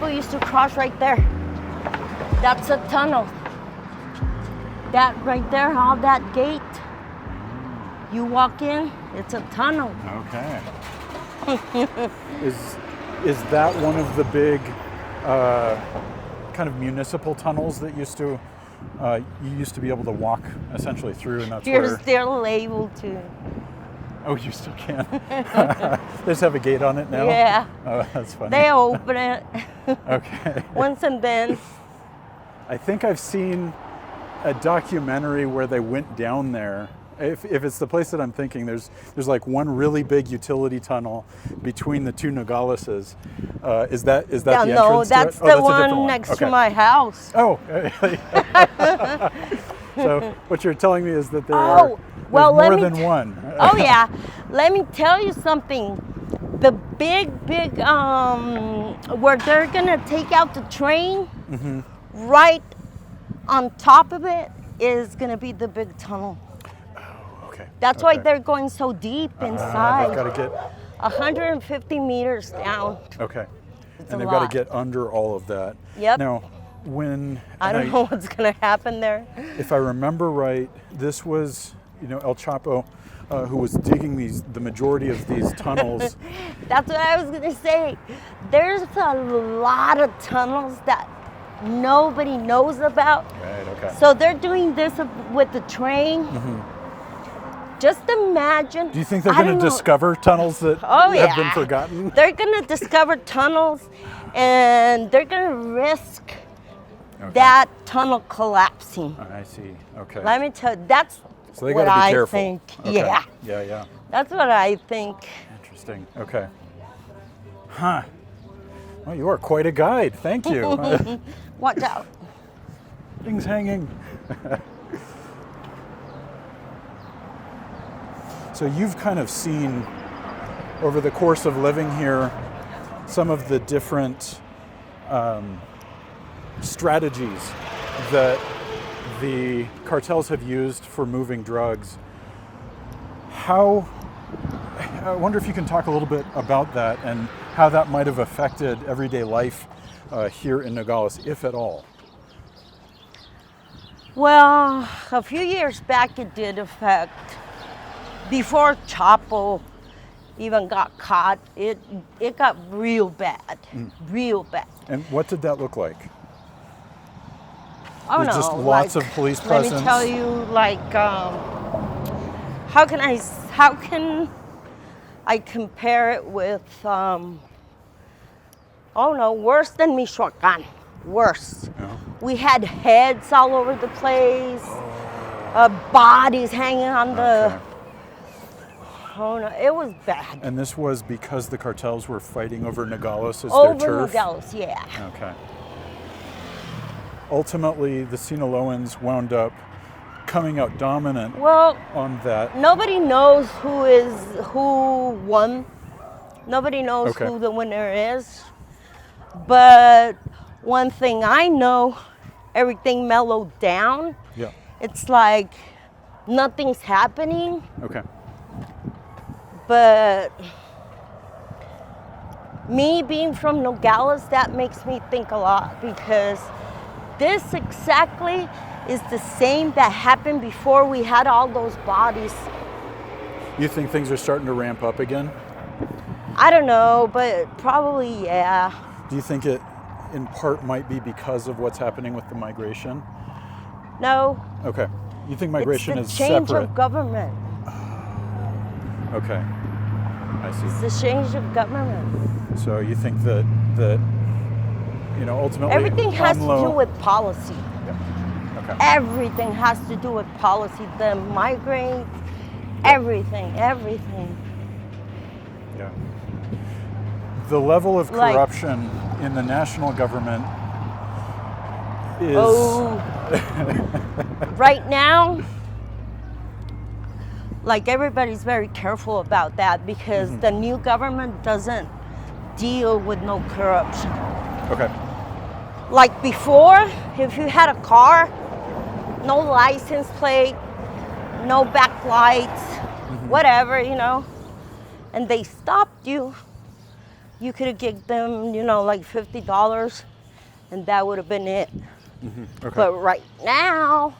people used to cross right there. That's a tunnel. That right there, all that gate. You walk in, it's a tunnel. Okay. Is that one of the big kind of municipal tunnels that you used to be able to walk essentially through, and that's You're still able to. Oh, you still can? They just have a gate on it now? Yeah. Oh, that's funny. They open it. Okay. Once and then. I think I've seen a documentary where they went down there. If it's the place that I'm thinking, there's like one really big utility tunnel between the two Nogaleses. Is that the entrance No, that's to it? the one next to my house. Oh. So what you're telling me is that there's more than one. Oh yeah, let me tell you something. The big, where they're gonna take out the train, right on top of it is gonna be the big tunnel. Okay. That's why they're going so deep inside. They've got to get 150 meters down. Okay. It's and a they've got lot. to get under all of that. Yep. Now, I don't know what's going to happen there. If I remember right, this was, El Chapo, who was digging the majority of these tunnels. That's what I was going to say. There's a lot of tunnels that nobody knows about. Right, okay. So they're doing this with the train. Just imagine. Do you think they're going to discover tunnels that have been forgotten? They're going to discover tunnels, and they're going to risk that tunnel collapsing. I see. Okay. Let me tell you, that's so they what gotta be I careful. think. Okay. Yeah. Yeah. That's what I think. Interesting. Okay. Huh. Well, you are quite a guide. Thank you. Watch out. Things hanging. So you've kind of seen over the course of living here some of the different strategies that the cartels have used for moving drugs. I wonder if you can talk a little bit about that and how that might have affected everyday life here in Nogales, if at all. Well, a few years back it did affect. Before Chapo even got caught, it got real bad, real bad. And what did that look like? Oh no, just lots of police presence. Let me tell you, how can I compare it with? Worse than Michoacan, worse. Oh. We had heads all over the place, bodies hanging on the. Okay. Oh no, it was bad. And this was because the cartels were fighting over Nogales as their turf? Over Nogales, yeah. Okay. Ultimately, the Sinaloans wound up coming out dominant on that. Nobody knows who won. Nobody knows who the winner is. But one thing I know, everything mellowed down. Yeah. It's like nothing's happening. Okay. But me being from Nogales, that makes me think a lot, because this exactly is the same that happened before we had all those bodies. You think things are starting to ramp up again? I don't know, but probably, yeah. Do you think it in part might be because of what's happening with the migration? No. Okay. You think migration is separate? It's the change of government. Okay. I see. It's the change of government. So you think that ultimately everything has to do with policy. Yeah. Okay. Everything has to do with policy. The migrants, everything. Yeah. The level of corruption in the national government is right now, everybody's very careful about that, because the new government doesn't deal with no corruption. Okay. Like before, if you had a car, no license plate, no backlights, whatever, and they stopped you, You could have given them, like $50, and that would have been it. Okay. But right now,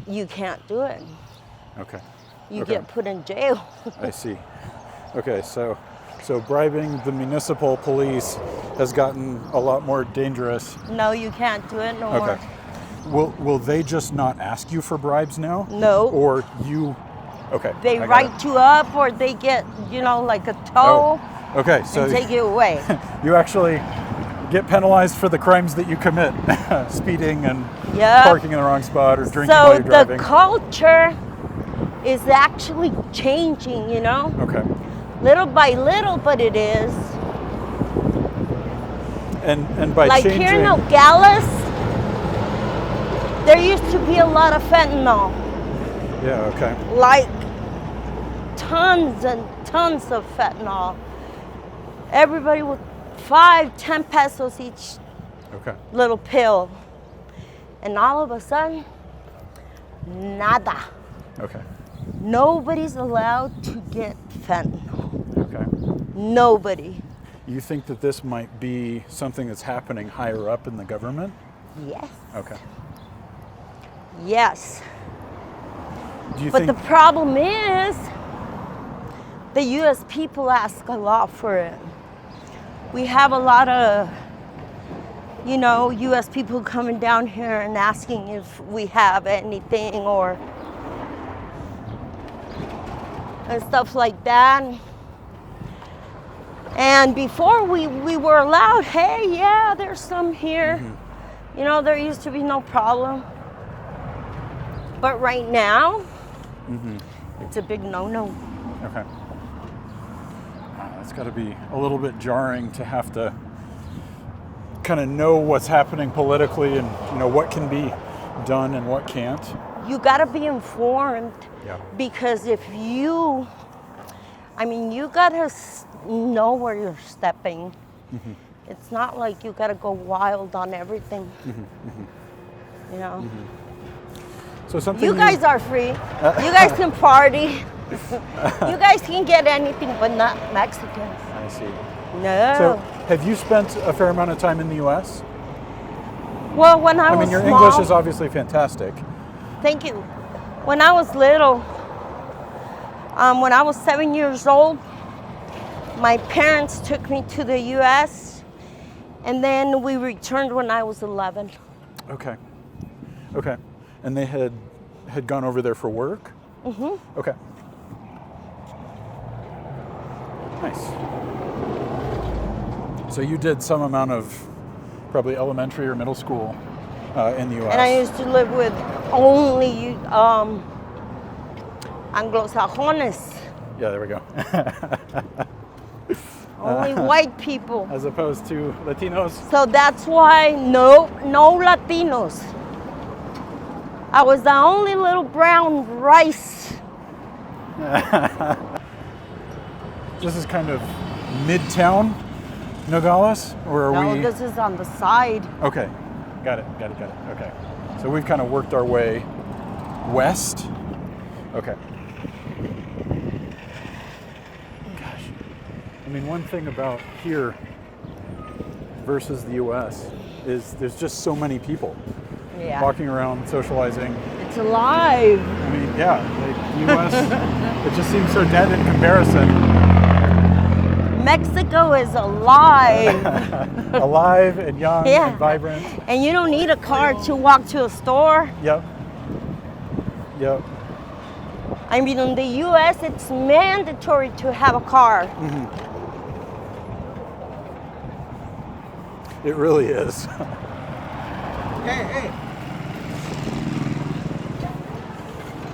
you can't do it. Okay. You get put in jail. I see. Okay, so bribing the municipal police has gotten a lot more dangerous. No, you can't do it no more. Okay. Will they just not ask you for bribes now? No. Or you? Okay. They I got write you up, or they get, like a tow. Oh. Okay, so and take you away. you actually get penalized for the crimes that you commit, speeding and Yep. parking in the wrong spot or drinking while So you're driving. the culture is actually changing, Okay. little by little, but it is. And by Like changing, here in Nogales, there used to be a lot of fentanyl, yeah, okay, like tons and tons of fentanyl. Everybody with 5-10 pesos each okay, little pill. And all of a sudden, nada. okay, Nobody's allowed to get fentanyl. okay. Nobody. You think that this might be something that's happening higher up in the government? Yes. Okay. Yes. Do you But think? the problem is, the U.S. people ask a lot for it. We have a lot of, U.S. people coming down here and asking if we have anything and stuff like that. And before we were allowed, hey, yeah, there's some here. There used to be no problem. But right now, it's a big no-no. Okay. It's got to be a little bit jarring to have to kind of know what's happening politically and what can be done and what can't. You got to be informed. Yeah. Because if you got to know where you're stepping. It's not like you got to go wild on everything. So something You guys are free. You guys can party. You guys can get anything, but not Mexicans. I see. No. So have you spent a fair amount of time in the U.S.? Well, when I was your small, English is obviously fantastic. Thank you. When I was little, when I was 7 years old, my parents took me to the U.S. and then we returned when I was 11. Okay. Okay. And they had gone over there for work? Okay. Nice. So you did some amount of probably elementary or middle school in the U.S. And I used to live with only Anglo-Sajones, Yeah, there we go. only white people. As opposed to Latinos? So that's why no Latinos. I was the only little brown rice. This is kind of midtown Nogales? Or are No, we? this is on the side. Okay. Got it. Okay. So we've kind of worked our way west. Okay. Gosh. I mean, one thing about here versus the US is there's just so many people Yeah. walking around, socializing. It's alive. I mean, yeah, the US, it just seems so dead in comparison. Mexico is alive. Alive and young Yeah. and vibrant. And you don't need a car to walk to a store. Yep. I mean, in the US, it's mandatory to have a car. It really is. Hey.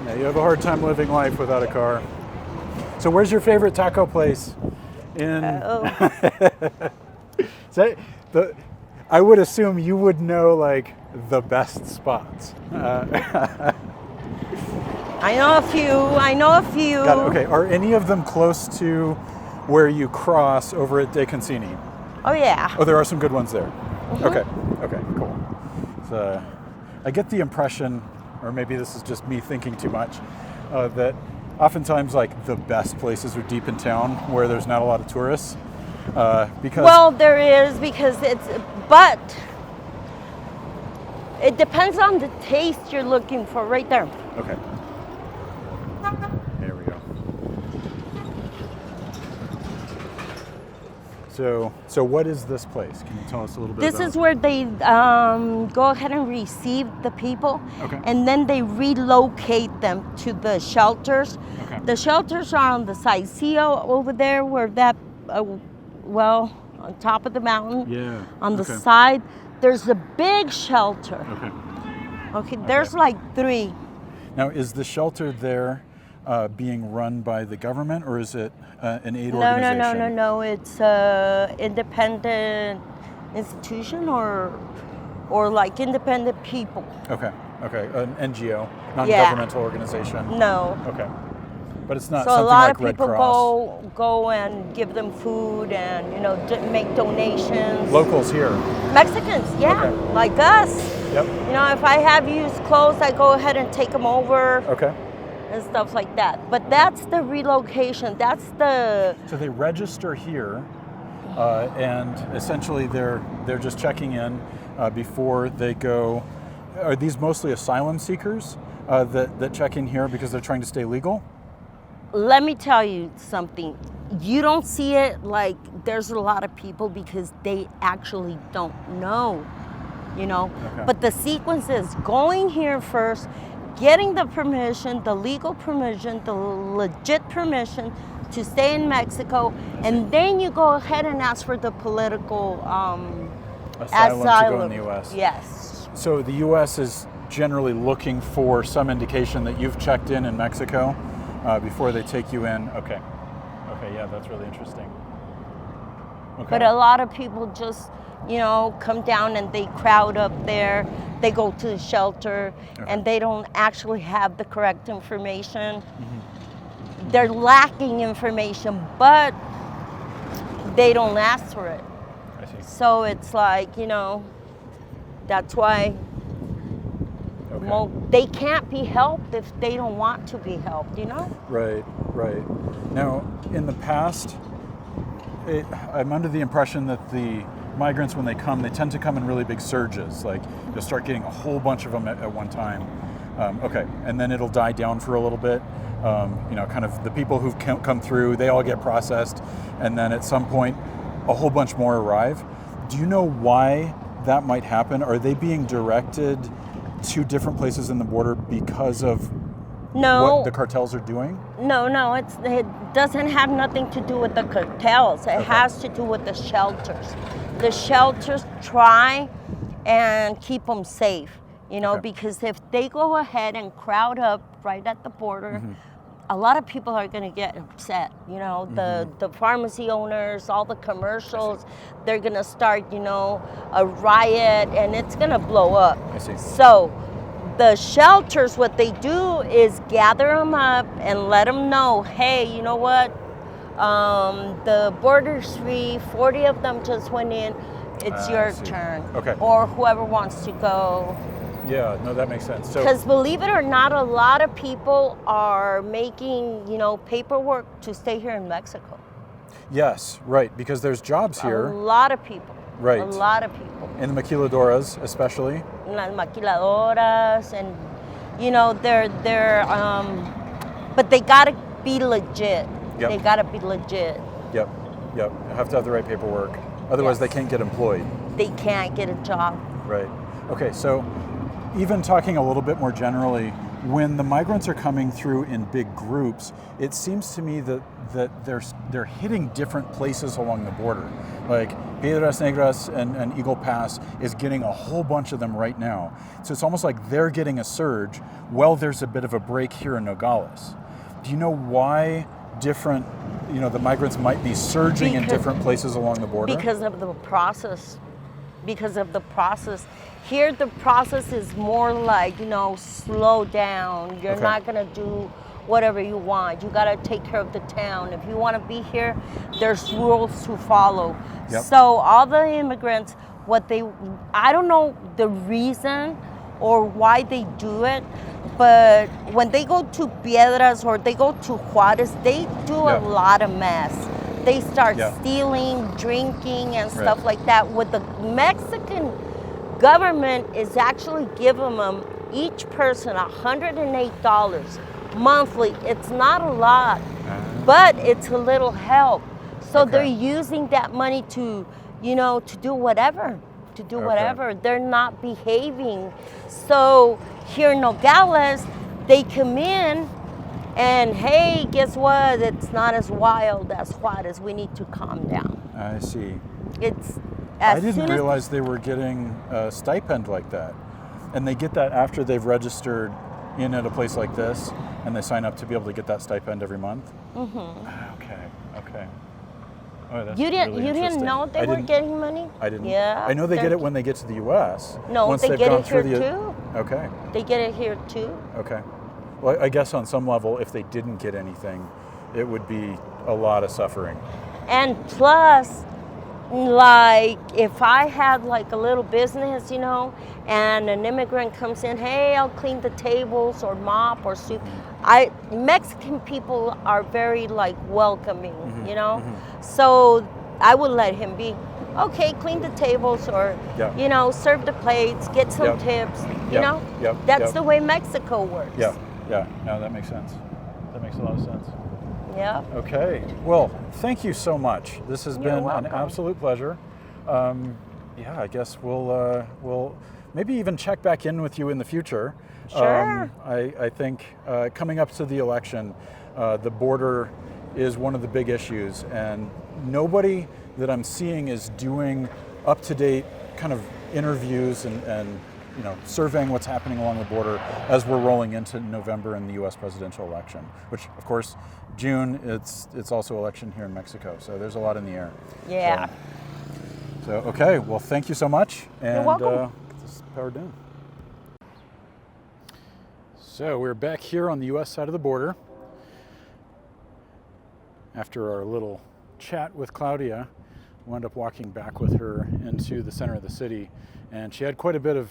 Yeah, you have a hard time living life without a car. So where's your favorite taco place? I would assume you would know like the best spots. I know a few. Got it. Okay, are any of them close to where you cross over at De Concini? Oh, yeah. Oh, there are some good ones there. Okay, cool. So, I get the impression, or maybe this is just me thinking too much, that oftentimes like the best places are deep in town where there's not a lot of tourists. Because Well, there is but it depends on the taste you're looking for right there. okay. There we go. So what is this place? Can you tell us a little bit This about is where they go ahead and receive the people, Okay. and then they relocate them to the shelters. Okay. The shelters are on the side. See over there where that, on top of the mountain? Yeah. On the okay. side, there's a big shelter. Okay. Okay, there's like 3. Now, is the shelter there being run by the government, or is it an aid No, organization? no. It's a independent institution or like independent people. Okay. An NGO, non-governmental organization. No. Okay. But it's not So a something lot like of Red people Cross. go and give them food and make donations. Locals here. Mexicans, yeah, Okay. like us. Yep. If I have used clothes, I go ahead and take them over Okay. and stuff like that. But that's the relocation. That's the So they register here, and essentially they're just checking in before they go. Are these mostly asylum seekers that check in here because they're trying to stay legal? Let me tell you something. You don't see it like there's a lot of people because they actually don't know, Okay. But the sequence is going here first, getting the permission, the legal permission, the legit permission to stay in Mexico, and then you go ahead and ask for the political Asylum to go in the U.S. Yes. So the U.S. is generally looking for some indication that you've checked in Mexico before they take you in. Okay, yeah, that's really interesting. Okay. But a lot of people just, come down and they crowd up there. They go to the shelter and they don't actually have the correct information. Mm-hmm. They're lacking information, but they don't ask for it. I see. So it's like, that's why they can't be helped if they don't want to be helped, Right. Now, in the past, I'm under the impression that the migrants, when they come, they tend to come in really big surges. Like, you'll start getting a whole bunch of them at one time. And then it'll die down for a little bit. Kind of the people who've come through, they all get processed, and then at some point, a whole bunch more arrive. Do you know why that might happen? Are they being directed to different places in the border because of what the cartels are doing? No, it doesn't have nothing to do with the cartels. It has to do with the shelters. The shelters try and keep them safe, because if they go ahead and crowd up right at the border, a lot of people are going to get upset. The pharmacy owners, all the commercials, they're going to start, a riot, and it's going to blow up. I see. So the shelters, what they do is gather them up and let them know, hey, you know what? The border's free. 40 of them just went in. It's your turn. Okay. Or whoever wants to go. Yeah, no, that makes sense. Because believe it or not, a lot of people are making, paperwork to stay here in Mexico. Yes, right, because there's jobs here. A lot of people. Right. A lot of people. In the maquiladoras, especially. Las maquiladoras, and they're but they gotta be legit. Yep. They gotta be legit. Yep. You have to have the right paperwork. Otherwise, they can't get employed. They can't get a job. Right. Okay, so even talking a little bit more generally, when the migrants are coming through in big groups, it seems to me that they're hitting different places along the border. Like Piedras Negras and Eagle Pass is getting a whole bunch of them right now. So it's almost like they're getting a surge while there's a bit of a break here in Nogales. Do you know why different, the migrants might be surging in different places along the border? Because of the process. Here the process is more like, slow down. You're not gonna do whatever you want. You gotta take care of the town. If you wanna be here, there's rules to follow. Yep. So all the immigrants, I don't know the reason or why they do it, but when they go to Piedras or they go to Juarez, they do a lot of mess. they start Yeah. stealing, drinking, and Right. stuff like that. What the Mexican government is actually giving them, each person, $108 monthly. It's not a lot, but it's a little help. So Okay. they're using that money to, to do whatever. They're not behaving. So here in Nogales, they come in and, hey, guess what? It's not as wild as Juarez. We need to calm down. I see. It's I as didn't soon as realize they were getting a stipend like that. And they get that after they've registered in at a place like this, and they sign up to be able to get that stipend every month? Okay. Oh, that's you didn't really you didn't interesting. know they were getting money? I didn't. Yeah. I know they get they're- it when they get to the U.S. No, once they they've get gone it through here the. too. Okay. They get it here too. Okay. Well, I guess on some level, if they didn't get anything, it would be a lot of suffering. And plus, like, if I had like a little business, and an immigrant comes in, hey, I'll clean the tables or mop or sweep. Mexican people are very like welcoming, So I would let him be. Okay, clean the tables or, Yeah. serve the plates, get some Yep. tips, Yep. Yep. That's Yep. the way Mexico works. Yeah. No, that makes sense. That makes a lot of sense. Yeah. Okay. Well, thank you so much. This has You're been welcome. an absolute pleasure. I guess we'll maybe even check back in with you in the future. Sure. I think coming up to the election, the border is one of the big issues, and nobody that I'm seeing is doing up-to-date kind of interviews and surveying what's happening along the border as we're rolling into November and the U.S. presidential election, which of course June it's also election here in Mexico, so there's a lot in the air. Yeah. So okay, well, thank you so much, and welcome. get this powered down. So we're back here on the U.S. side of the border. After our little chat with Claudia, wound up walking back with her into the center of the city, and she had quite a bit of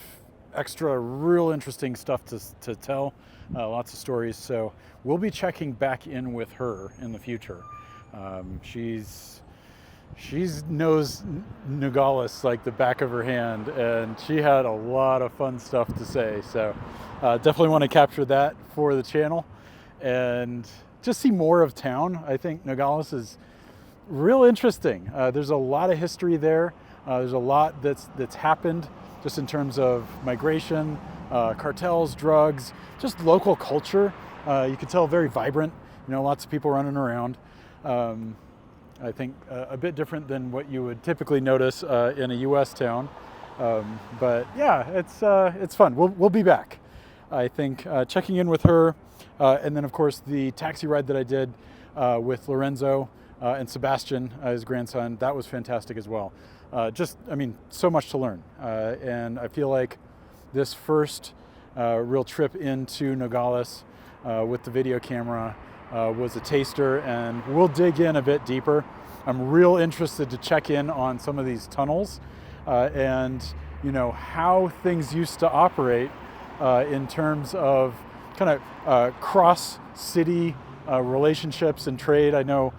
extra real interesting stuff to tell, lots of stories. So we'll be checking back in with her in the future. She knows Nogales like the back of her hand, and she had a lot of fun stuff to say. So definitely want to capture that for the channel and just see more of town. I think Nogales is real interesting. There's a lot of history there. There's a lot that's happened just in terms of migration, cartels, drugs, just local culture. You can tell very vibrant, lots of people running around. I think a bit different than what you would typically notice in a U.S. town. But yeah, it's fun. We'll be back. I think checking in with her, and then of course the taxi ride that I did with Lorenzo and Sebastian, his grandson, that was fantastic as well. So much to learn. And I feel like this first real trip into Nogales with the video camera was a taster, and we'll dig in a bit deeper. I'm real interested to check in on some of these tunnels and how things used to operate in terms of kind of cross-city relationships and trade. I know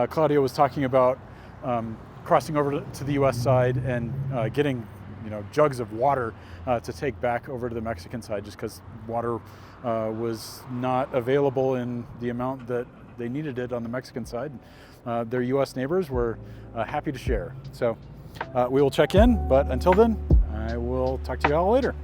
Claudia was talking about crossing over to the U.S. side and getting jugs of water to take back over to the Mexican side, just because water was not available in the amount that they needed it on the Mexican side. Their U.S. neighbors were happy to share. So we will check in, but until then, I will talk to you all later.